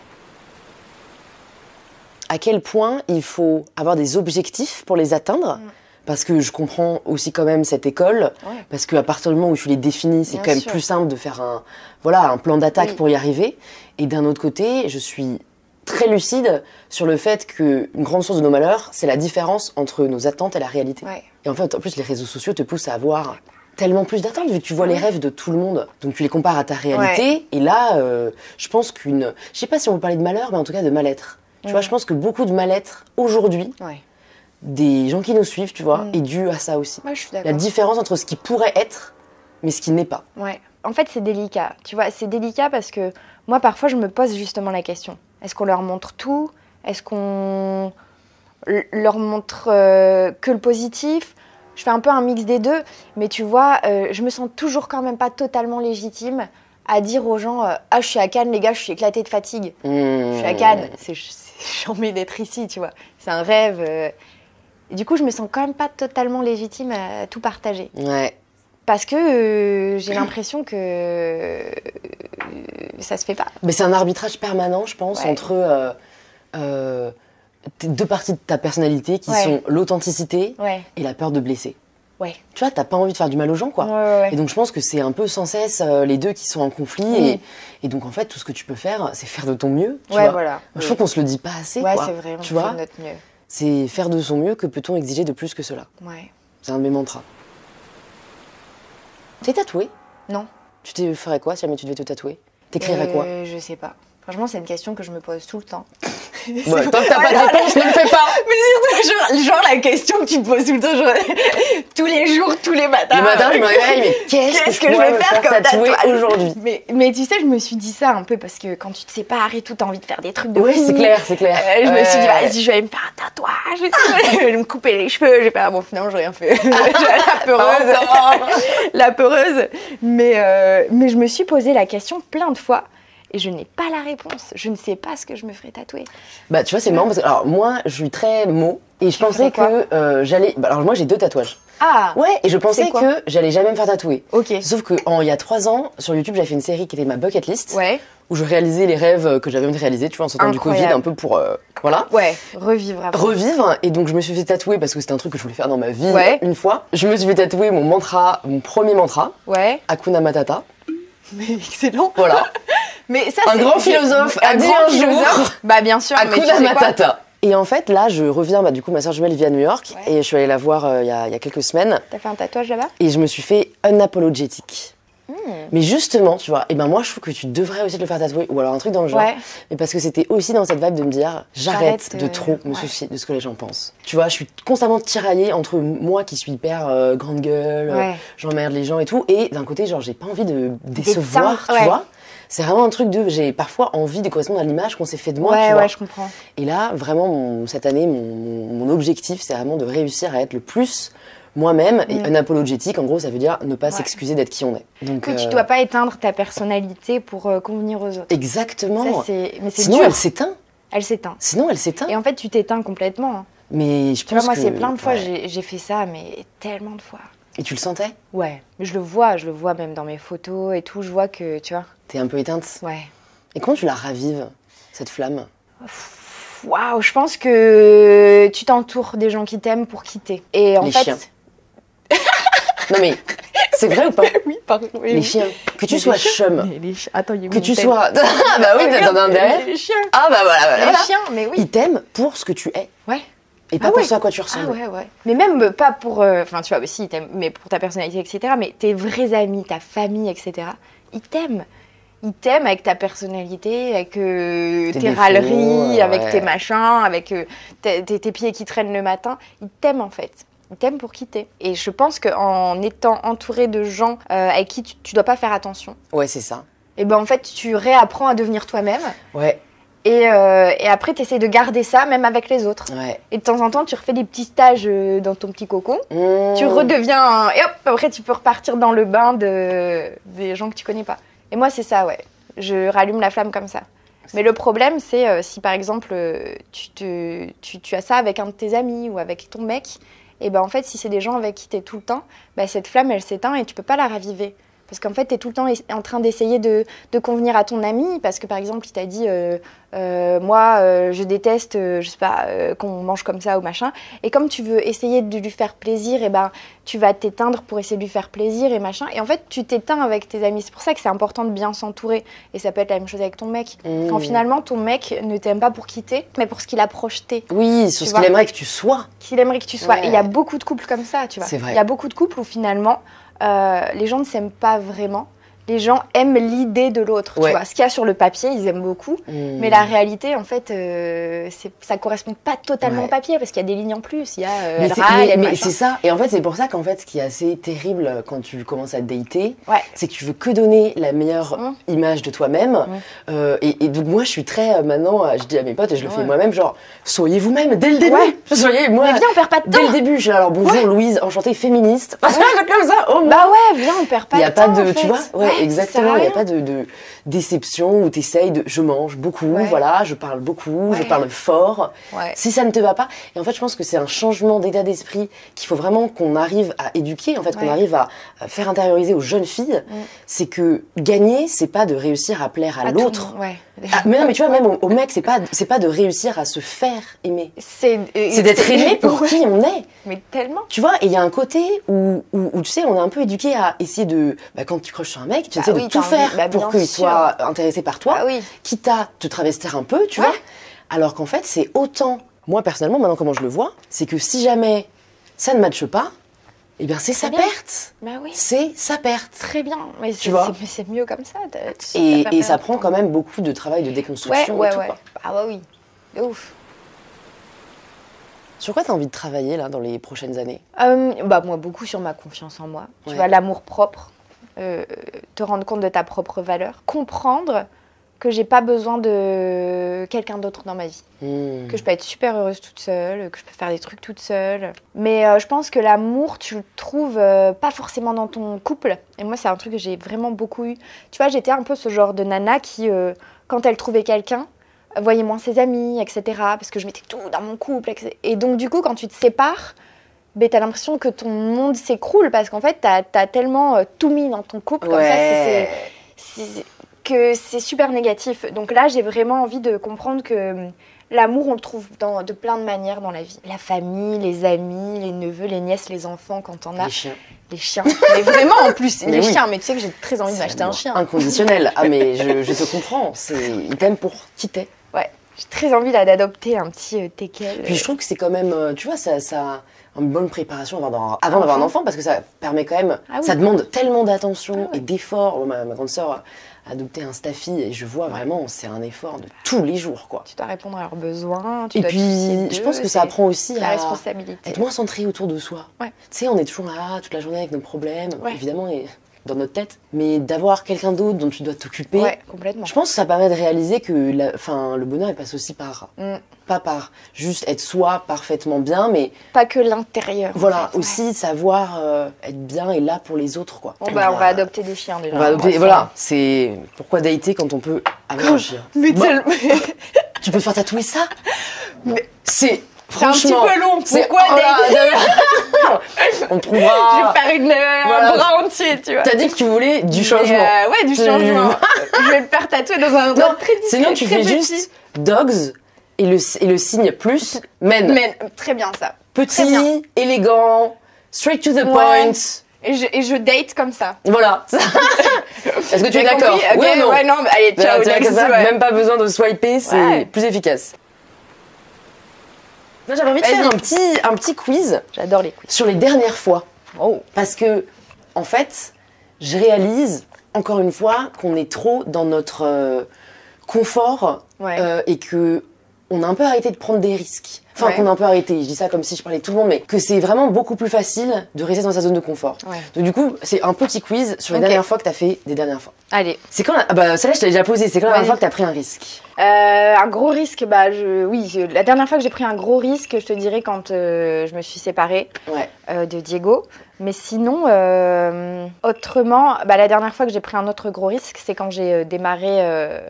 À quel point il faut avoir des objectifs pour les atteindre, parce que je comprends aussi quand même cette école, parce qu'à partir du moment où tu les définis, c'est quand même plus simple de faire un plan d'attaque pour y arriver. Et d'un autre côté, je suis très lucide sur le fait qu'une grande source de nos malheurs, c'est la différence entre nos attentes et la réalité. Ouais. Et en fait, en plus, les réseaux sociaux te poussent à avoir tellement plus d'attentes, vu que tu vois les rêves de tout le monde. Donc tu les compares à ta réalité, et là, je pense je sais pas si on peut parler de malheur, mais en tout cas de mal-être. Tu vois, je pense que beaucoup de mal-être aujourd'hui, des gens qui nous suivent, tu vois, est dû à ça aussi. Ouais, je suis d'accord. La différence entre ce qui pourrait être, mais ce qui n'est pas. Ouais. En fait, c'est délicat. Tu vois, c'est délicat parce que moi, parfois, je me pose justement la question. Est-ce qu'on leur montre tout? Est-ce qu'on leur montre que le positif? Je fais un peu un mix des deux. Mais tu vois, je me sens toujours quand même pas totalement légitime à dire aux gens ah, je suis à Cannes, les gars, je suis éclatée de fatigue. Je suis à Cannes. J'ai envie d'être ici, tu vois. C'est un rêve. Et du coup, je me sens quand même pas totalement légitime à tout partager. Ouais. Parce que j'ai l'impression que ça se fait pas. Mais c'est un arbitrage permanent, je pense, entre deux parties de ta personnalité qui sont l'authenticité et la peur de blesser. Ouais. Tu vois, t'as pas envie de faire du mal aux gens, quoi. Ouais. Et donc, je pense que c'est un peu sans cesse les deux qui sont en conflit. Et donc, en fait, tout ce que tu peux faire, c'est faire de ton mieux. Tu vois. Voilà. Je trouve qu'on se le dit pas assez, quoi. Ouais, c'est vrai, on fait de notre mieux. C'est faire de son mieux, que peut-on exiger de plus que cela? Ouais. C'est un de mes mantras. T'es tatouée? Non. Tu te ferais quoi si jamais tu devais te tatouer? T'écrirais quoi? Je sais pas. Franchement, c'est une question que je me pose tout le temps. Ouais, tant que t'as pas de réponse, ne le fais pas. Mais surtout, genre la question que tu me poses tout le temps, genre, tous les jours, tous les matins. Le matin, je me réveille, mais qu'est-ce que je vais faire comme tatouer aujourd'hui? Mais tu sais, je me suis dit ça un peu parce que quand tu te sépares et tout, t'as envie de faire des trucs de fou. Oui, c'est clair. Je me suis dit, vas-y, je vais aller me faire un tatouage, je vais me couper les cheveux, je vais faire, bon, finalement, j'ai rien fait. La peureuse. Mais je me suis posé la question plein de fois. Et je n'ai pas la réponse. Je ne sais pas ce que je me ferais tatouer. Bah, tu vois, c'est marrant parce que, alors, moi, je suis très mot. Et je pensais que j'allais. Bah, alors, moi, j'ai 2 tatouages. Ah! Ouais, et je pensais que j'allais jamais me faire tatouer. Ok. Sauf que, il y a 3 ans, sur YouTube, j'avais fait une série qui était ma bucket list. Ouais. Où je réalisais les rêves que j'avais envie de réaliser, tu vois, en sortant du Covid, un peu pour. Voilà. Ouais, revivre après. Revivre. Et donc, je me suis fait tatouer parce que c'était un truc que je voulais faire dans ma vie une fois. Je me suis fait tatouer mon premier mantra. Ouais. Hakuna Matata. Mais excellent. Voilà. Mais ça, un grand philosophe a dit un jour. Bah bien sûr. Hakuna Matata. Et en fait, là, je reviens. Bah, du coup, ma soeur jumelle vit à New York et je suis allée la voir il y a quelques semaines. T'as fait un tatouage là-bas? Et je me suis fait unapologetic. Mais justement, tu vois, et ben moi je trouve que tu devrais aussi te le faire tatouer ou alors un truc dans le genre. Mais parce que c'était aussi dans cette vibe de me dire j'arrête de trop me soucier de ce que les gens pensent. Tu vois, je suis constamment tiraillée entre moi qui suis hyper grande gueule, j'emmerde les gens et tout, et d'un côté genre j'ai pas envie de décevoir, tu vois. C'est vraiment un truc j'ai parfois envie de correspondre à l'image qu'on s'est fait de moi, tu vois. Ouais, je comprends. Et là, vraiment, cette année, mon objectif, c'est vraiment de réussir à être le plus moi-même. Et unapologétique, en gros, ça veut dire ne pas s'excuser d'être qui on est. Donc, tu dois pas éteindre ta personnalité pour convenir aux autres. Exactement. Ça, mais sinon, dur. elle s'éteint. Elle s'éteint. Sinon, elle s'éteint. Et en fait, tu t'éteins complètement. Hein. Mais je pense moi, que... c'est plein de fois, j'ai fait ça, mais tellement de fois. Et tu le sentais? Ouais, mais je le vois même dans mes photos et tout, je vois que, tu vois... T'es un peu éteinte? Ouais. Et comment tu la ravives, cette flamme? Waouh, je pense que tu t'entoures des gens qui t'aiment pour quitter. Et en fait... chiens. Non mais, c'est vrai ou pas? Oui, pardon. Oui, les chiens. Que tu sois chum. Attends, il y a que tu sois... Ah bah oui, t'en as un derrière. Les chiens. Ah bah voilà. Les chiens, mais oui. Ils t'aiment pour ce que tu es. Ouais. Et pas pour ce à quoi tu ressembles. Ah ouais. Mais même pas pour... Enfin, tu vois, bah, si, ils t'aiment, mais pour ta personnalité, etc. Mais tes vrais amis, ta famille, etc. Ils t'aiment. Ils t'aiment avec ta personnalité, avec tes râleries, avec tes machins, avec tes pieds qui traînent le matin. Ils t'aiment en fait. Ils t'aiment pour quitter. Et je pense qu'en étant entouré de gens avec qui tu dois pas faire attention. Ouais, c'est ça. Et ben en fait, tu réapprends à devenir toi-même. Ouais. Et après, tu essaies de garder ça, même avec les autres. Ouais. Et de temps en temps, tu refais des petits stages dans ton petit cocon. Tu redeviens... Et hop, après, tu peux repartir dans le bain des gens que tu connais pas. Et moi, c'est ça, ouais. Je rallume la flamme comme ça. Mais le problème, c'est si, par exemple, tu as ça avec un de tes amis ou avec ton mec, et ben en fait, si c'est des gens avec qui tu es tout le temps, ben, cette flamme, elle s'éteint et tu peux pas la raviver. Parce qu'en fait, tu es tout le temps en train d'essayer de convenir à ton ami. Parce que, par exemple, il t'a dit moi, je déteste, je sais pas, qu'on mange comme ça ou machin. Et comme tu veux essayer de lui faire plaisir, et ben, tu vas t'éteindre pour essayer de lui faire plaisir et machin. Et en fait, tu t'éteins avec tes amis. C'est pour ça que c'est important de bien s'entourer. Et ça peut être la même chose avec ton mec. Quand finalement, ton mec ne t'aime pas pour quitter, mais pour ce qu'il a projeté. Oui, sur ce qu'il aimerait que tu sois. Qu'il aimerait que tu sois. Et il y a beaucoup de couples comme ça, tu vois. C'est vrai. Il y a beaucoup de couples où finalement... les gens ne s'aiment pas vraiment. Les gens aiment l'idée de l'autre. Tu vois. Ce qu'il y a sur le papier, ils aiment beaucoup. Mais la réalité, en fait, ça correspond pas totalement au papier parce qu'il y a des lignes en plus. Il y a mais c'est ça. Et en fait, c'est pour ça qu'en fait, ce qui est assez terrible quand tu commences à dater, c'est que tu veux que donner la meilleure image de toi-même. Et donc moi, je suis très maintenant, je dis à mes potes et je le fais moi-même, genre soyez vous-même dès le début. Soyez moi. Mais viens, on perd pas de temps. Dès le début, je dis alors bonjour Louise, enchantée féministe. Comme ça. Oh, bah ouais, viens, on perd pas de temps. Il y a pas de, tu vois. Ouais, exactement, il n'y a pas de déception où tu essayes de... Je mange beaucoup, voilà, je parle beaucoup, je parle fort. Si ça ne te va pas... Et en fait, je pense que c'est un changement d'état d'esprit qu'il faut vraiment qu'on arrive à éduquer, en fait, qu'on arrive à faire intérioriser aux jeunes filles. C'est que gagner, c'est pas de réussir à plaire à l'autre. Mais non, mais tu vois, même au mec, c'est pas de réussir à se faire aimer. C'est d'être aimé pour qui on est. Mais tellement. Tu vois, et il y a un côté où, tu sais, on est un peu éduqué à essayer de... Bah, quand tu croches sur un mec, tu essaies de tout faire pour qu'il soit intéressé par toi, quitte à te travestir un peu, tu vois. Alors qu'en fait, c'est autant... Moi, personnellement, maintenant, comment je le vois, c'est que si jamais ça ne matche pas, eh bien, c'est sa perte. Bah oui. C'est sa perte. Très bien. Mais c'est mieux comme ça. Et ça prend quand même beaucoup de travail de déconstruction. Ouais. Ah bah oui. De ouf. Sur quoi tu as envie de travailler, là, dans les prochaines années? Bah moi, beaucoup sur ma confiance en moi. Tu vois, l'amour propre. Te rendre compte de ta propre valeur. Comprendre que j'ai pas besoin de quelqu'un d'autre dans ma vie. Que je peux être super heureuse toute seule, que je peux faire des trucs toute seule. Mais je pense que l'amour, tu le trouves pas forcément dans ton couple. Et moi, c'est un truc que j'ai vraiment beaucoup eu. Tu vois, j'étais un peu ce genre de nana qui, quand elle trouvait quelqu'un, voyait moins ses amis, etc. Parce que je mettais tout dans mon couple. Et donc, du coup, quand tu te sépares, ben, t'as l'impression que ton monde s'écroule parce qu'en fait, t'as tellement tout mis dans ton couple. Comme ça, que c'est super négatif. Donc là, j'ai vraiment envie de comprendre que l'amour, on le trouve de plein de manières dans la vie. La famille, les amis, les neveux, les nièces, les enfants, quand t'en as. Les chiens. Mais vraiment, en plus, les chiens. Mais tu sais que j'ai très envie de m'acheter un chien. Inconditionnel. Ah, mais je te comprends. Ils t'aiment pour qui t'es. Ouais. J'ai très envie là d'adopter un petit teckel. Puis je trouve que c'est quand même, tu vois, ça une bonne préparation avant d'avoir un enfant parce que ça permet quand même, ça demande tellement d'attention et d'efforts. Ma grande sœur a adopté un staffy et je vois vraiment, c'est un effort de tous les jours, quoi. Tu dois répondre à leurs besoins. Et puis, je pense que ça apprend aussi à responsabilité. être moins centré autour de soi. Tu sais, on est toujours là toute la journée avec nos problèmes, évidemment. Et dans notre tête, mais d'avoir quelqu'un d'autre dont tu dois t'occuper. Ouais, complètement. Je pense que ça permet de réaliser que le bonheur il passe aussi par pas par juste être soi parfaitement bien, mais pas que l'intérieur. Voilà, en fait, aussi savoir être bien et là pour les autres quoi. Bon bah on va adopter des chiens déjà. On va adopter, voilà, c'est pourquoi dater quand on peut avoir un chien. Mais tu peux faire tatouer ça. Mais c'est un petit peu long. Pourquoi on trouvera. Je vais faire un bras entier, tu vois. T'as dit que tu voulais du changement. Ouais, du changement. Je vais le faire tatouer dans un endroit très discret. Sinon, tu fais juste dogs et le signe plus men. Men, très bien ça. Petit, élégant, straight to the point. Et je date comme ça. Voilà. Est-ce que tu es d'accord? Oui ou non? Ouais, non, allez, ciao. Même pas besoin de swiper, c'est plus efficace. Là, j'avais envie de faire un petit quiz. J'adore les quiz. Sur les dernières fois. Parce que, en fait, je réalise, encore une fois, qu'on est trop dans notre confort et que on a un peu arrêté de prendre des risques. Enfin, qu'on a un peu arrêté, je dis ça comme si je parlais de tout le monde, mais que c'est vraiment beaucoup plus facile de rester dans sa zone de confort. Donc du coup, c'est un petit quiz sur les dernières fois que t'as fait des dernières fois. Allez. C'est quand celle-là, je te l'ai déjà posée. C'est quand la dernière fois que t'as pris un risque? Un gros risque, la dernière fois que j'ai pris un gros risque, je te dirais quand je me suis séparée de Diego. Mais sinon, autrement, la dernière fois que j'ai pris un autre gros risque, c'est quand j'ai démarré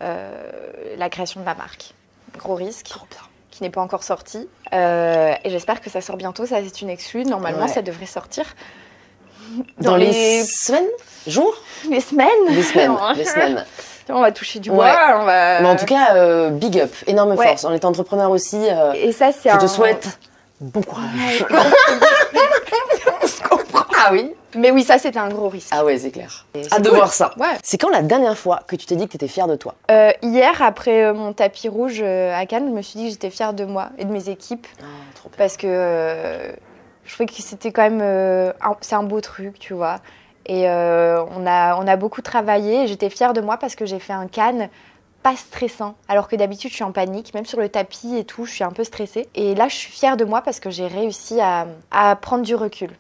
la création de ma marque. Gros risque. Trop bien. Qui n'est pas encore sorti. Et j'espère que ça sort bientôt. Ça, c'est une exclue. Normalement, ça devrait sortir. Dans les semaines? Jours? Les semaines. Les semaines. On va toucher du bois. Mais en tout cas, big up. Énorme force. En étant entrepreneur aussi, et ça, je te souhaite bon courage. On se comprend. Ah oui. Mais oui, ça, c'était un gros risque. Ah ouais, c'est clair. Hâte de voir ça. Ouais. C'est quand la dernière fois que tu t'es dit que tu étais fière de toi? Hier, après mon tapis rouge à Cannes, je me suis dit que j'étais fière de moi et de mes équipes. Trop bien. Parce que je trouvais que c'était quand même... c'est un beau truc, tu vois. Et on a beaucoup travaillé. Et j'étais fière de moi parce que j'ai fait un Cannes pas stressant. Alors que d'habitude, je suis en panique. Même sur le tapis et tout, je suis un peu stressée. Et là, je suis fière de moi parce que j'ai réussi à prendre du recul.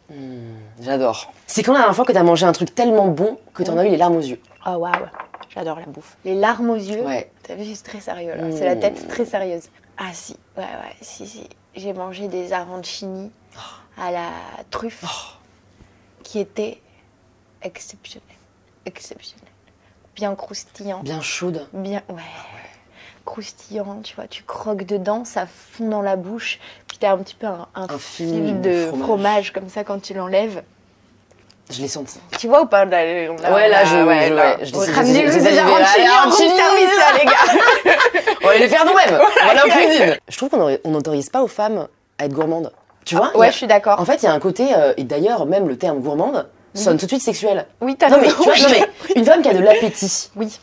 J'adore. C'est quand la dernière fois que t'as mangé un truc tellement bon que t'en as eu les larmes aux yeux? Oh waouh, j'adore la bouffe. Les larmes aux yeux, t'as vu, c'est très sérieux là. C'est la tête très sérieuse. Ah si, si. J'ai mangé des arancini à la truffe qui étaient exceptionnels. Bien croustillant. Bien chaude. Bien, croustillant, tu vois, tu croques dedans, ça fond dans la bouche, puis t'as un petit peu un fil de fromage comme ça quand tu l'enlèves. Je l'ai senti. Tu vois ou pas? Là, je les les gars. On va les faire nous-mêmes. On va aller en cuisine. Je trouve qu'on n'autorise pas aux femmes à être gourmandes. Tu vois? Ouais, je suis d'accord. En fait, il y a un côté, et d'ailleurs, même le terme gourmande sonne tout de suite sexuel. Oui, t'as raison. Non mais, une femme qui a de l'appétit. Oui.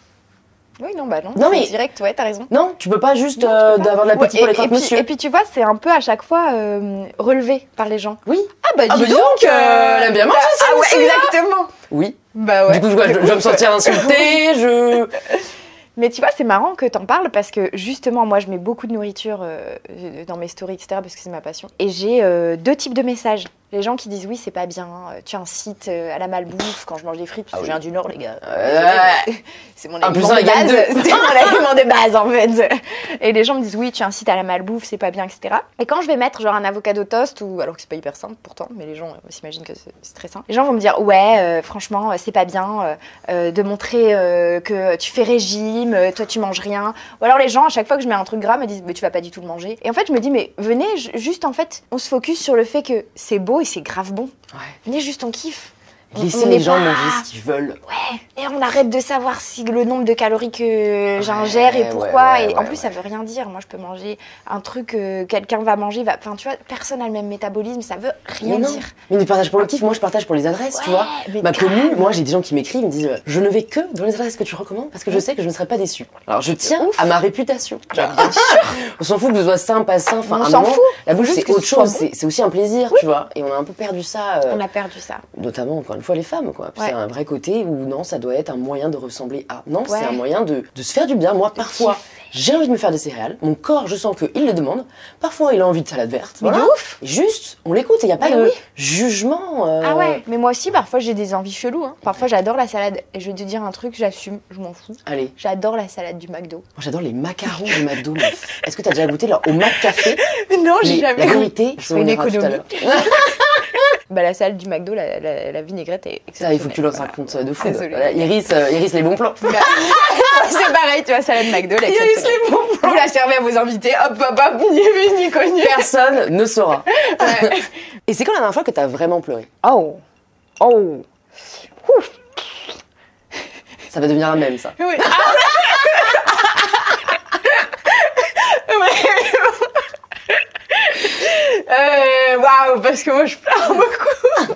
Oui, non, bah non. Non mais direct, t'as raison. Non, tu peux pas juste d'avoir de l'appétit pour les croque-monsieur. Et puis tu vois, c'est un peu à chaque fois relevé par les gens. Oui. Ah bah dis donc, elle aime bien manger ça. Ah ouais, exactement. Oui. Bah ouais. Du coup, je vais me sentir insultée, Mais tu vois, c'est marrant que t'en parles parce que justement, moi, je mets beaucoup de nourriture dans mes stories, etc. parce que c'est ma passion. Et j'ai 2 types de messages. Les gens qui disent oui, c'est pas bien, tu incites à la malbouffe quand je mange des frites, parce que je viens du Nord, les gars. C'est mon aliment de base. C'est mon aliment de base, en fait. Et les gens me disent oui, tu incites à la malbouffe, c'est pas bien, etc. Et quand je vais mettre genre un avocado toast, alors que c'est pas hyper simple pourtant, mais les gens s'imaginent que c'est très simple. Les gens vont me dire ouais, franchement, c'est pas bien de montrer que tu fais régime, toi tu manges rien. Ou alors les gens, à chaque fois que je mets un truc gras, me disent mais tu vas pas du tout le manger. Et en fait, je me dis mais venez, juste en fait, on se focus sur le fait que c'est beau et c'est grave bon. Venez juste, on kiffe. Laissez les gens manger ce qu'ils veulent. Ouais. Et on arrête de savoir si le nombre de calories que j'ingère et pourquoi. Et en plus, ça veut rien dire. Moi, je peux manger un truc que quelqu'un va manger. Enfin, tu vois, personne n'a le même métabolisme. Ça veut rien dire. Mais tu partages pour le kiff. Moi, je partage pour les adresses, tu vois. Ma commune, moi, j'ai des gens qui m'écrivent, ils me disent je ne vais que dans les adresses que tu recommandes parce que je sais que je ne serai pas déçue. Alors, je tiens à ma réputation. Bien sûr. On s'en fout que ce soit simple, pas sain. Enfin, on s'en fout. La bouffe, c'est autre chose. C'est aussi un plaisir, tu vois. Et on a un peu perdu ça. On a perdu ça. Notamment, encore une fois, les femmes, quoi. C'est un vrai côté où non, ça doit être un moyen de ressembler à. Non, c'est un moyen de se faire du bien. Moi, parfois, j'ai envie de me faire des céréales, mon corps, je sens qu'il le demande, parfois il a envie de salade verte. Mais voilà. de ouf. Et juste, on l'écoute, il n'y a pas de jugement. Ah ouais, mais moi aussi, parfois j'ai des envies cheloues. Hein. Parfois j'adore la salade. Et je vais te dire un truc, j'assume, je m'en fous. Allez. J'adore la salade du McDo. Moi j'adore les macarons du McDo. Est-ce que tu as déjà goûté au Mac-Café? Non, j'ai jamais La goûté. vérité, Je fais une économie. Bah, la salade du McDo, la vinaigrette est exceptionnelle. Il faut que tu lances un compte de fou. Voilà, Iris, les bons plans. C'est pareil, tu vois, salade McDo, là, Iris, les bons plans. Vous la servez à vos invités, hop, hop, hop, ni connu. Personne ne saura. Ouais. Et c'est quand la dernière fois que t'as vraiment pleuré? Oh. Ouf. Ça va devenir un mème, ça. Oui. Waouh, parce que moi je pleure beaucoup.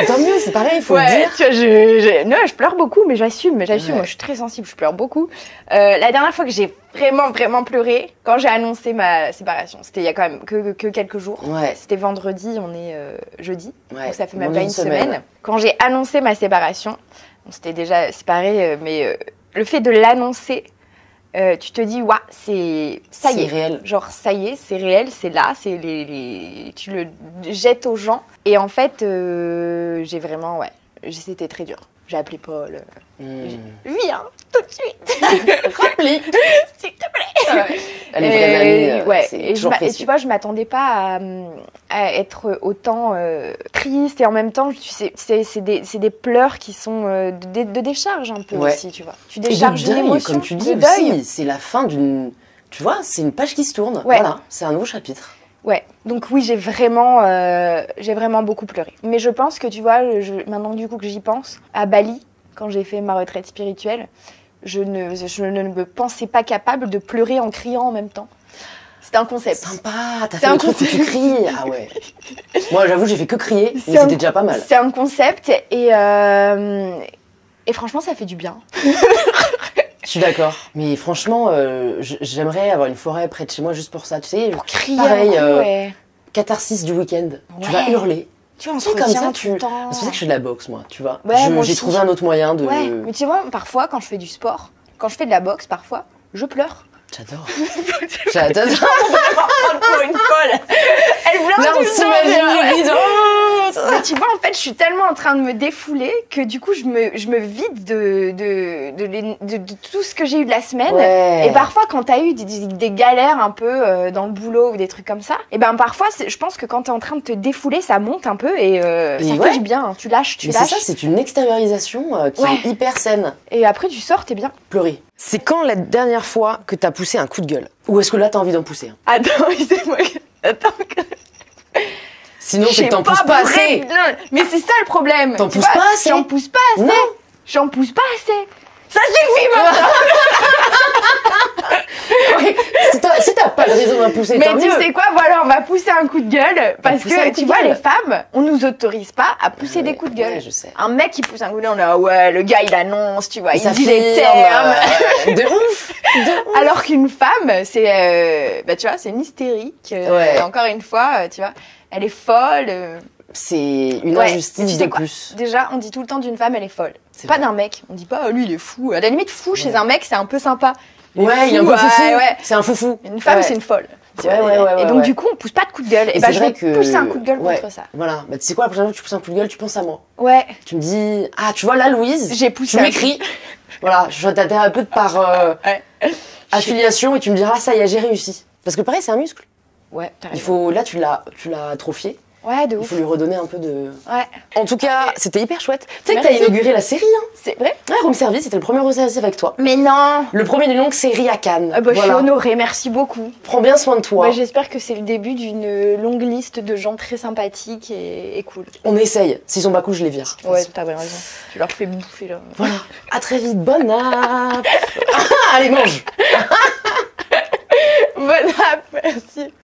Tant mieux, c'est pareil, il faut le dire. Tu vois, non, je pleure beaucoup, mais j'assume. Moi, je suis très sensible, je pleure beaucoup. La dernière fois que j'ai vraiment pleuré, quand j'ai annoncé ma séparation, c'était il y a quand même que quelques jours. Ouais. C'était vendredi, on est jeudi, donc ça fait même pas une semaine. Quand j'ai annoncé ma séparation, on s'était déjà séparés, mais le fait de l'annoncer, tu te dis, ouais, ça y est. C'est réel. Genre, ça y est, c'est réel, c'est là, tu le jettes aux gens. Et en fait, c'était très dur. J'ai appelé Paul. Viens, tout de suite. Rappelez. S'il te plaît. Elle est vraie amie, et tu vois, je m'attendais pas à être autant triste. Et en même temps, tu sais, c'est des pleurs qui sont de décharge un peu aussi, tu vois. Tu décharges une émotion. Comme tu dis aussi, c'est la fin d'une... Tu vois, c'est une page qui se tourne. Ouais. Voilà, c'est un nouveau chapitre. Ouais, donc oui, j'ai vraiment beaucoup pleuré. Mais je pense que, tu vois, maintenant du coup que j'y pense, à Bali, quand j'ai fait ma retraite spirituelle, je ne me pensais pas capable de pleurer en criant en même temps. C'était un concept. Sympa, t'as fait un truc où tu cries. Ah ouais. Moi, j'avoue, j'ai fait que crier, mais c'était déjà pas mal. C'est un concept et franchement, ça fait du bien. Je suis d'accord. Mais franchement, j'aimerais avoir une forêt près de chez moi juste pour ça. Tu sais, pour crier. Pareil, catharsis du week-end. Ouais. Tu vas hurler. Tu vois, on se retient tout le temps. C'est pour ça que je fais de la boxe, moi, tu vois. Ouais, j'ai trouvé un autre moyen de... Ouais, mais tu sais, moi, parfois, quand je fais du sport, quand je fais de la boxe, parfois, je pleure. J'adore. J'adore. Pour une folle. Elle pleure là, tout le temps. Mais tu vois, en fait, je suis tellement en train de me défouler que du coup, je me vide de tout ce que j'ai eu de la semaine. Ouais. Et parfois, quand t'as eu des galères un peu dans le boulot ou des trucs comme ça, et ben parfois, je pense que quand t'es en train de te défouler, ça monte un peu et ça fait du bien. Hein. Tu lâches. Mais c'est ça, c'est une extériorisation qui est hyper saine. Et après, tu sors, t'es bien. Pleurer. C'est quand la dernière fois que t'as poussé un coup de gueule? Ou est-ce que là, t'as envie d'en pousser? Attends, c'est moi. Attends. Sinon, c'est que t'en pousses pas assez. Mais c'est ça le problème. T'en pousses pas assez. J'en pousse pas assez. Non. J'en pousse pas assez. Ça suffit maintenant. Si t'as pas de raison d'en pousser, mais tu sais quoi, voilà, on va pousser un coup de gueule parce que tu vois, les femmes, on nous autorise pas à pousser des coups de gueule. Ouais, je sais. Un mec qui pousse un coup de gueule, on est là, ouais, le gars il annonce, tu vois, il dit les termes. De ouf. Alors qu'une femme, c'est, tu vois, c'est une hystérique. Encore une fois, tu vois, elle est folle. C'est une injustice de plus. Déjà, on dit tout le temps d'une femme, elle est folle. C'est pas d'un mec. On dit pas, lui, il est fou. À la limite, fou chez un mec, c'est un peu sympa. Il est un peu foufou. C'est un foufou. Une femme, c'est une folle. Et donc, du coup, on pousse pas de coup de gueule. Et je vais pousser un coup de gueule contre ça. Voilà. Bah, tu sais quoi, la prochaine fois que tu pousses un coup de gueule, tu penses à moi. Ouais. Tu me dis, ah, tu vois là, Louise, j'ai poussé. Tu m'écris. Voilà, je suis ta thérapeute par affiliation et tu me diras, ça y est, j'ai réussi. Parce que pareil, c'est un muscle. Ouais, t'as raison. Il faut, là, tu l'as atrophié. Ouais, de ouf. Il faut lui redonner un peu de... Ouais. En tout cas, c'était hyper chouette. Tu sais que t'as inauguré la série, hein? C'est vrai? Ouais, Room Service, c'était le premier Room Service avec toi. Mais non! Le premier d'une longue série à Cannes. Voilà. Je suis honorée, merci beaucoup. Prends bien soin de toi. J'espère que c'est le début d'une longue liste de gens très sympathiques et cool. On essaye. S'ils sont pas cool, je les vire. Ouais, t'as bien raison. Tu leur fais bouffer là. Voilà. À très vite. Bonne app. Allez, mange!